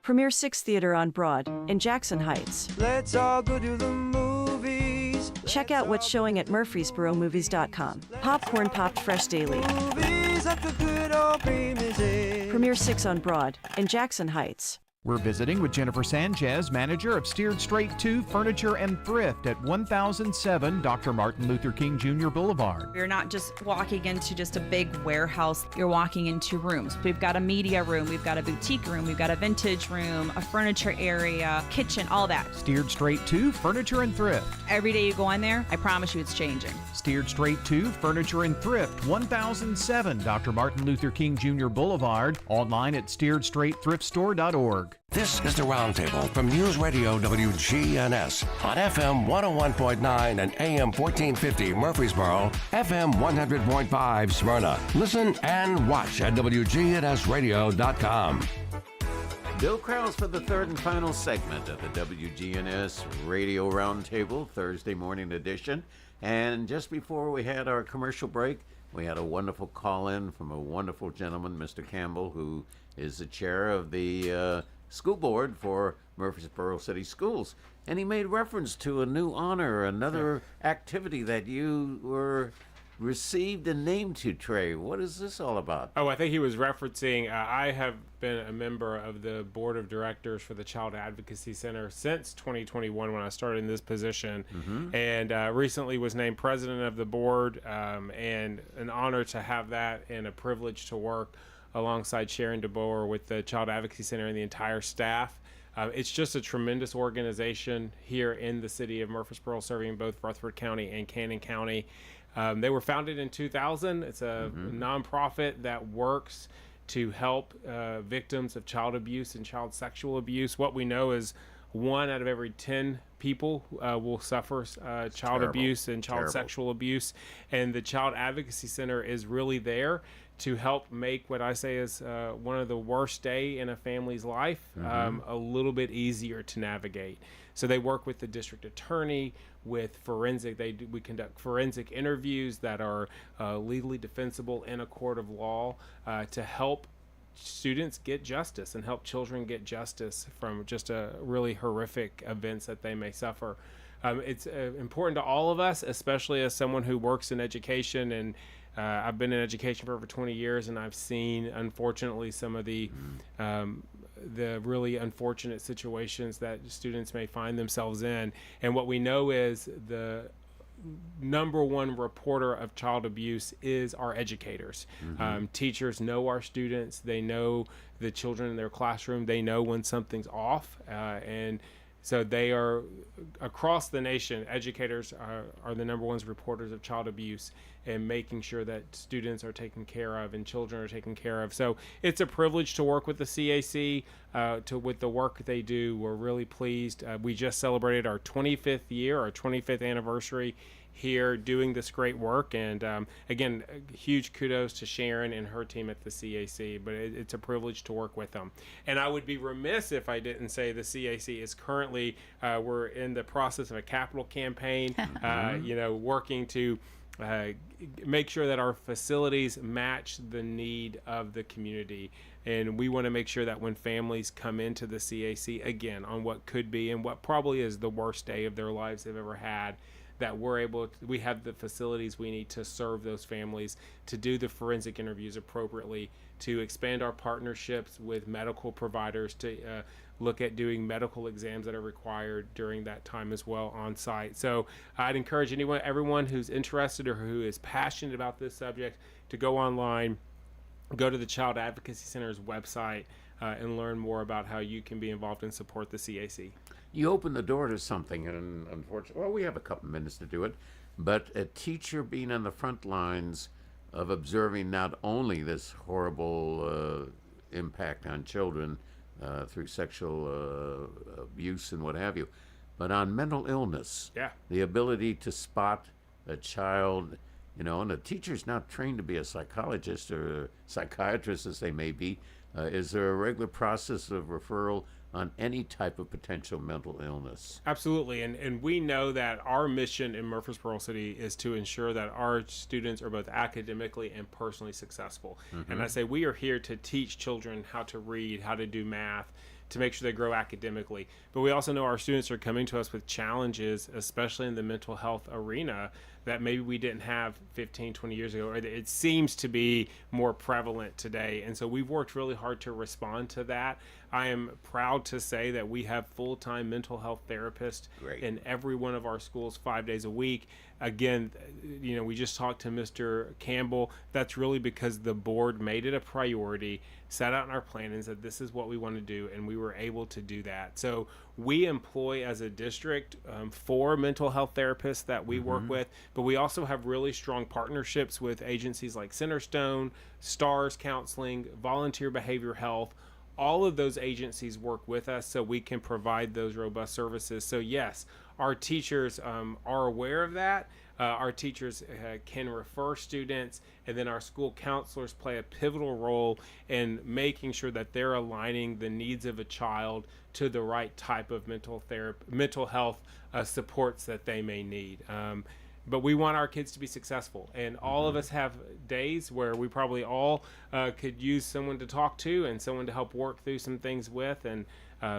Premier 6 Theater on Broad in Jackson Heights. Let's all go to the movies. Check out what's showing at murfreesboromovies.com. Popcorn popped fresh daily. Movies like the good old famous days. Premier 6 on Broad in Jackson Heights. We're visiting with Jennifer Sanchez, manager of Steered Straight 2 Furniture and Thrift at 1007 Dr. Martin Luther King Jr. Boulevard. You're not just walking into just a big warehouse, you're walking into rooms. We've got a media room, we've got a boutique room, we've got a vintage room, a furniture area, kitchen, all that. Steered Straight 2 Furniture and Thrift. Every day you go in there, I promise you it's changing. Steered Straight 2 Furniture and Thrift, 1007 Dr. Martin Luther King Jr. Boulevard. Online at steeredstraightthriftstore.org. This is the Roundtable from News Radio WGNS on FM 101.9 and AM 1450 Murfreesboro, FM 100.5 Smyrna. Listen and watch at wgnsradio.com. Bill Krause for the third and final segment of the WGNS Radio Roundtable, Thursday morning edition. And just before we had our commercial break, we had a wonderful call-in from a wonderful gentleman, Mr. Campbell, who is the chair of the school board for Murfreesboro City Schools. And he made reference to a new honor, another activity that you were received and named to, Trey. What is this all about? Oh, I think he was referencing, I have been a member of the board of directors for the Child Advocacy Center since 2021 when I started in this position, and recently was named president of the board, and an honor to have that and a privilege to work alongside Sharon DeBoer with the Child Advocacy Center and the entire staff. It's just a tremendous organization here in the city of Murfreesboro, serving both Rutherford County and Cannon County. They were founded in 2000. It's a nonprofit that works to help victims of child abuse and child sexual abuse. What we know is 1 out of every 10 people will suffer child abuse and child sexual abuse. And the Child Advocacy Center is really there to help make what I say is one of the worst day in a family's life a little bit easier to navigate. So they work with the district attorney, with forensic. We conduct forensic interviews that are legally defensible in a court of law to help students get justice and help children get justice from just really horrific events that they may suffer. It's important to all of us, especially as someone who works in education, and I've been in education for over 20 years, and I've seen, unfortunately, some of the really unfortunate situations that students may find themselves in. And what we know is the #1 reporter of child abuse is our educators. Teachers know our students. They know the children in their classroom. They know when something's off. And so they are, across the nation, educators are the #1 reporters of child abuse, and making sure that students are taken care of and children are taken care of. So it's a privilege to work with the CAC, with the work they do. We're really pleased. We just celebrated our 25th year, our 25th anniversary here doing this great work. And again, huge kudos to Sharon and her team at the CAC, but it's a privilege to work with them. And I would be remiss if I didn't say the CAC is currently, we're in the process of a capital campaign, working to make sure that our facilities match the need of the community. And we want to make sure that when families come into the CAC, again, on what could be and what probably is the worst day of their lives they've ever had, that we have the facilities we need to serve those families, to do the forensic interviews appropriately, to expand our partnerships with medical providers, to look at doing medical exams that are required during that time as well on site. So I'd encourage everyone who's interested or who is passionate about this subject to go online, go to the Child Advocacy Center's website, and learn more about how you can be involved and support the CAC. You open the door to something, and unfortunately, well, we have a couple minutes to do it, but a teacher being on the front lines of observing not only this horrible impact on children through sexual abuse and what have you, but on mental illness. Yeah. The ability to spot a child, and a teacher's not trained to be a psychologist or a psychiatrist as they may be. Is there a regular process of referral on any type of potential mental illness? Absolutely, and we know that our mission in Murfreesboro City is to ensure that our students are both academically and personally successful. Mm-hmm. And I say we are here to teach children how to read, how to do math, to make sure they grow academically. But we also know our students are coming to us with challenges, especially in the mental health arena, that maybe we didn't have 15, 20 years ago, or it seems to be more prevalent today. And so we've worked really hard to respond to that. I am proud to say that we have full-time mental health therapists in every one of our schools 5 days a week. Again, we just talked to Mr. Campbell. That's really because the board made it a priority, set out in our plan and said, this is what we want to do, and we were able to do that. So we employ as a district 4 mental health therapists that we work with, but we also have really strong partnerships with agencies like Centerstone, STARS Counseling, Volunteer Behavior Health. All of those agencies work with us so we can provide those robust services. So yes, our teachers are aware of that. Our teachers can refer students, and then our school counselors play a pivotal role in making sure that they're aligning the needs of a child to the right type of mental health supports that they may need. But we want our kids to be successful, and all of us have days where we probably all could use someone to talk to and someone to help work through some things with, and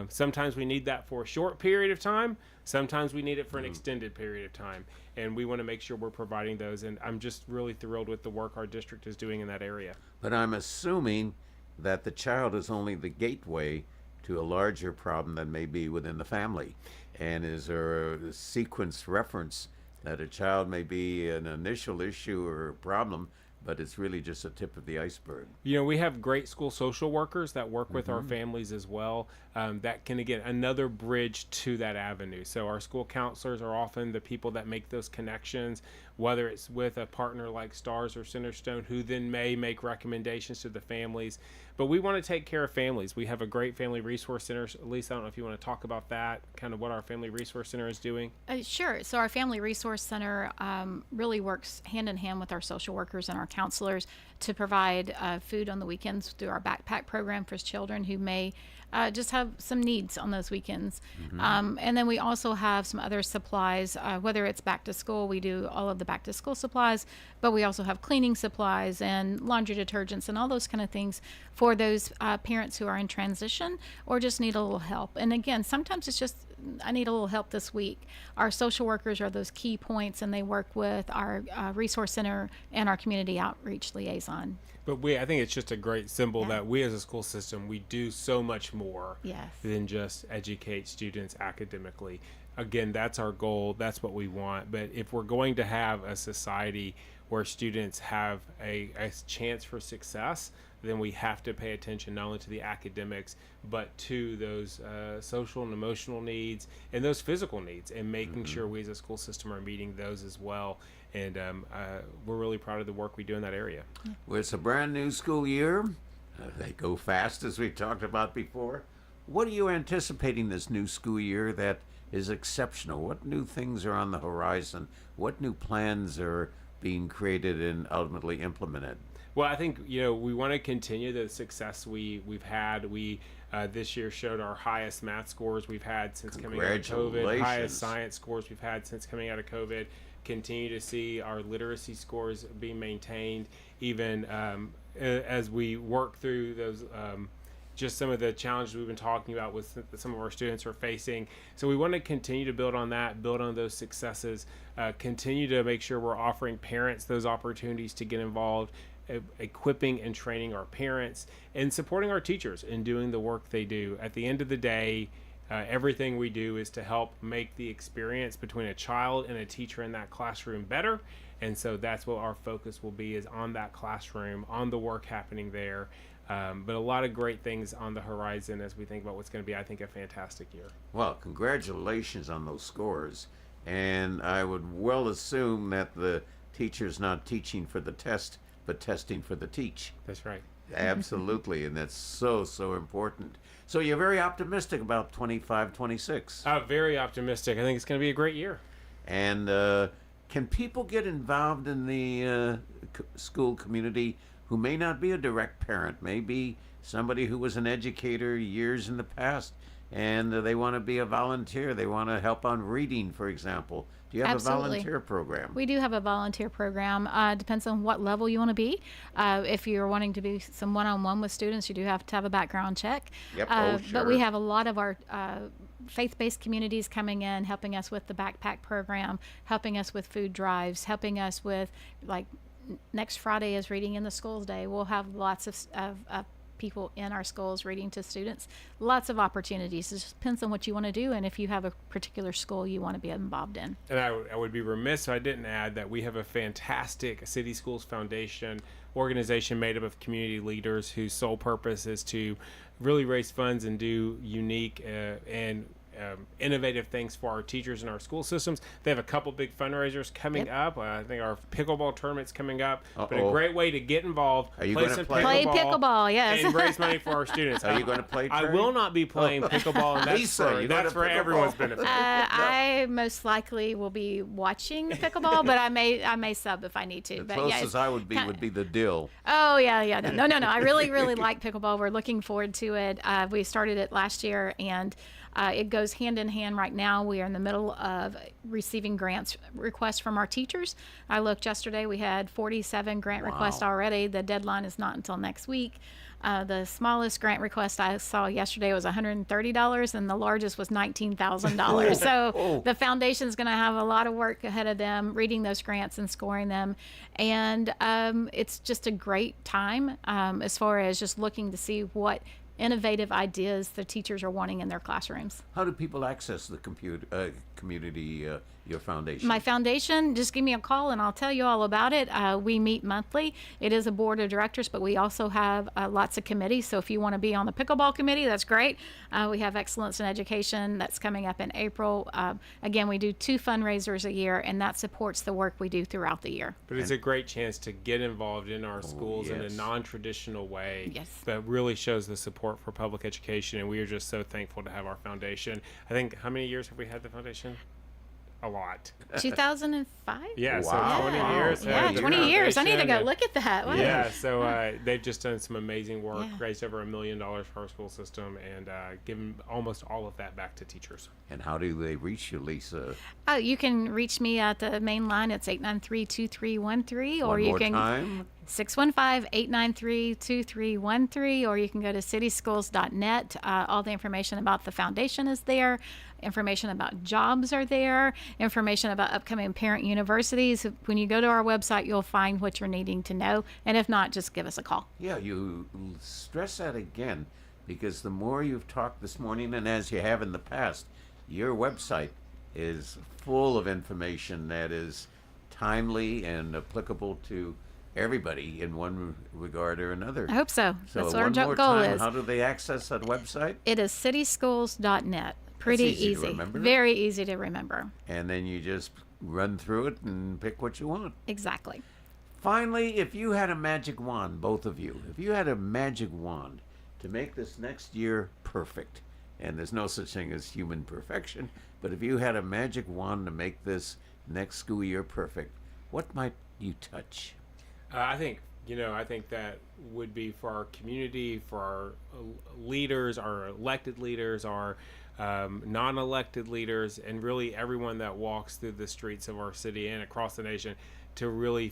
sometimes we need that for a short period of time, sometimes we need it for an extended period of time, and we want to make sure we're providing those, and I'm just really thrilled with the work our district is doing in that area. But I'm assuming that the child is only the gateway to a larger problem that may be within the family, and is there a sequence reference that a child may be an initial issue or problem, but it's really just a tip of the iceberg? We have great school social workers that work with our families as well, that can, again, another bridge to that avenue. So our school counselors are often the people that make those connections, whether it's with a partner like STARS or Centerstone, who then may make recommendations to the families. But we want to take care of families. We have a great family resource center. Lisa, I don't know if you want to talk about that, kind of what our family resource center is doing. Sure. So our family resource center really works hand in hand with our social workers and our counselors to provide food on the weekends through our backpack program for children who may just have some needs on those weekends. And then we also have some other supplies, whether it's back to school, we do all of the back to school supplies, but we also have cleaning supplies and laundry detergents and all those kind of things for those parents who are in transition or just need a little help. And again, sometimes it's just, I need a little help this week. Our social workers are those key points, and they work with our resource center and our community outreach liaison. But I think it's just a great symbol that we as a school system, we do so much more than just educate students academically. Again, that's our goal. That's what we want. But if we're going to have a society where students have a chance for success, then we have to pay attention not only to the academics, but to those social and emotional needs and those physical needs, and making sure we as a school system are meeting those as well. And we're really proud of the work we do in that area. Well, it's a brand new school year. They go fast, as we talked about before. What are you anticipating this new school year that is exceptional. What new things are on the horizon? What new plans are being created and ultimately implemented? Well, I think, we want to continue the success we've had. We this year showed our highest math scores we've had since coming out of COVID, highest science scores we've had since coming out of COVID. Continue to see our literacy scores being maintained, even as we work through those just some of the challenges we've been talking about with some of our students are facing. So we want to continue to build on that, build on those successes, continue to make sure we're offering parents those opportunities to get involved, equipping and training our parents, and supporting our teachers in doing the work they do. At the end of the day, everything we do is to help make the experience between a child and a teacher in that classroom better. And so that's what our focus will be, is on that classroom, on the work happening there. But a lot of great things on the horizon as we think about what's going to be, I think, a fantastic year. Well, congratulations on those scores. And I would well assume that the teacher's not teaching for the test, but testing for the teach. That's right. Absolutely, and that's so important. So you're very optimistic about 25-26. Very optimistic. I think it's going to be a great year. And can people get involved in the school community who may not be a direct parent, maybe somebody who was an educator years in the past, and they want to be a volunteer? They want to help on reading, for example. Do you have Absolutely. a volunteer program? We do have a volunteer program. Depends on what level you want to be. If you're wanting to be some one-on-one with students, you do have to have a background check. Yep. But Sure. we have a lot of our faith-based communities coming in, helping us with the backpack program, helping us with food drives, helping us with, like, next Friday is Reading in the Schools Day. We'll have lots of people in our schools reading to students. Lots of opportunities. It just depends on what you want to do and if you have a particular school you want to be involved in. And I would be remiss if I didn't add that we have a fantastic City Schools Foundation organization made up of community leaders whose sole purpose is to really raise funds and do unique and innovative things for our teachers in our school systems. They have a couple big fundraisers coming up. I think our pickleball tournament's coming up. But a great way to get involved. Are you going to play pickleball? Yes. And raise money for our students. Are you going to play? I will not be playing pickleball, and that's for everyone's benefit. I most likely will be watching pickleball, but I may sub if I need to. The closest I would be the dill. Oh yeah. No. I really like pickleball. We're looking forward to it. We started it last year, and it goes hand in hand right now. We are in the middle of receiving grants requests from our teachers. I looked yesterday, we had 47 grant requests already. The deadline is not until next week. The smallest grant request I saw yesterday was $130, and the largest was $19,000. So the foundation is going to have a lot of work ahead of them, reading those grants and scoring them. And it's just a great time as far as just looking to see what innovative ideas the teachers are wanting in their classrooms. How do people access the community, your foundation? My foundation, just give me a call and I'll tell you all about it. We meet monthly. It is a board of directors, but we also have lots of committees. So if you want to be on the pickleball committee, that's great. We have Excellence in Education that's coming up in April. Again, we do 2 fundraisers a year, and that supports the work we do throughout the year. But it's a great chance to get involved in our schools in a non-traditional way that really shows the support for public education, and we are just so thankful to have our foundation. I think, how many years have we had the foundation? A lot. 2005? Yeah, wow. so 20 years. Yeah, 20 years. I need to go look at that. Wow. Yeah, so they've just done some amazing work, raised over $1 million for our school system, and given almost all of that back to teachers. And how do they reach you, Lisa? Oh, you can reach me at the main line. It's 893-2313, or you can 615-893-2313, or you can go to cityschools.net. All the information about the foundation is there. Information about jobs are there. Information about upcoming parent universities. When you go to our website, you'll find what you're needing to know. And if not, just give us a call. Yeah, you stress that again, because the more you've talked this morning, and as you have in the past, your website is full of information that is timely and applicable to everybody in one regard or another. I hope so. So that's what our one more goal time, is. how do they access that website? It is cityschools.net. Pretty That's easy to remember. Very easy to remember. And then you just run through it and pick what you want. Exactly. Finally, if you had a magic wand, both of you, if you had a magic wand to make this next year perfect, and there's no such thing as human perfection, But if you had a magic wand to make this next school year perfect, what might you touch? I think that would be for our community, for our leaders, our elected leaders, our non-elected leaders, and really everyone that walks through the streets of our city and across the nation, to really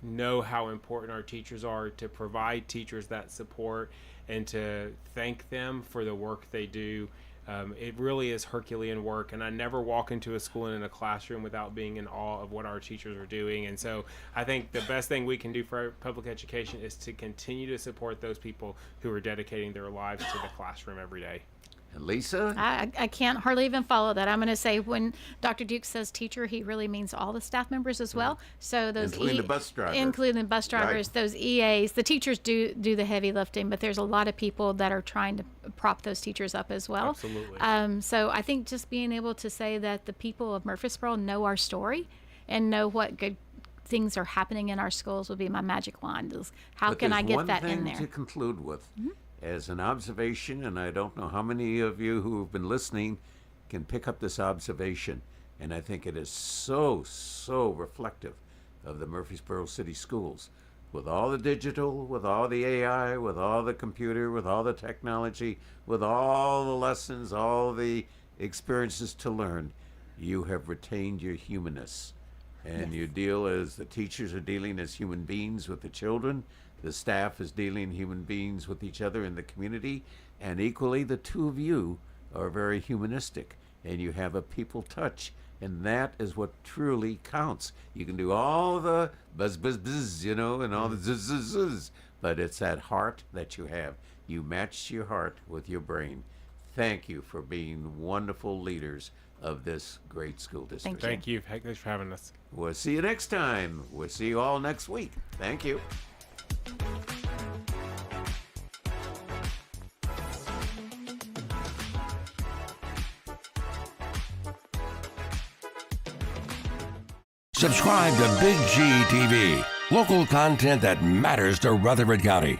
know how important our teachers are, to provide teachers that support, and to thank them for the work they do. It really is Herculean work, and I never walk into a school and in a classroom without being in awe of what our teachers are doing. And so I think the best thing we can do for our public education is to continue to support those people who are dedicating their lives to the classroom every day. And Lisa? I can't hardly even follow that. I'm going to say when Dr. Duke says teacher, he really means all the staff members as well. So those including the bus drivers. Including the bus drivers, right. Those EAs, the teachers do the heavy lifting, but there's a lot of people that are trying to prop those teachers up as well. Absolutely. So I think just being able to say that the people of Murfreesboro know our story and know what good things are happening in our schools would be my magic wand. How can I get that in there? One thing to conclude with. Mm-hmm. As an observation, and I don't know how many of you who have been listening can pick up this observation, and I think it is so reflective of the Murfreesboro City Schools. With all the digital, with all the AI, with all the computer, with all the technology, with all the lessons, all the experiences to learn, you have retained your humanness. And you deal as the teachers are dealing as human beings with the children. The staff is dealing human beings with each other in the community, and equally the two of you are very humanistic, and you have a people touch, and that is what truly counts. You can do all the buzz, and all the zzz, but it's that heart that you have. You match your heart with your brain. Thank you for being wonderful leaders of this great school district. Thank you. Thanks for having us. We'll see you next time. We'll see you all next week. Thank you. Subscribe to Big G TV, local content that matters to Rutherford County.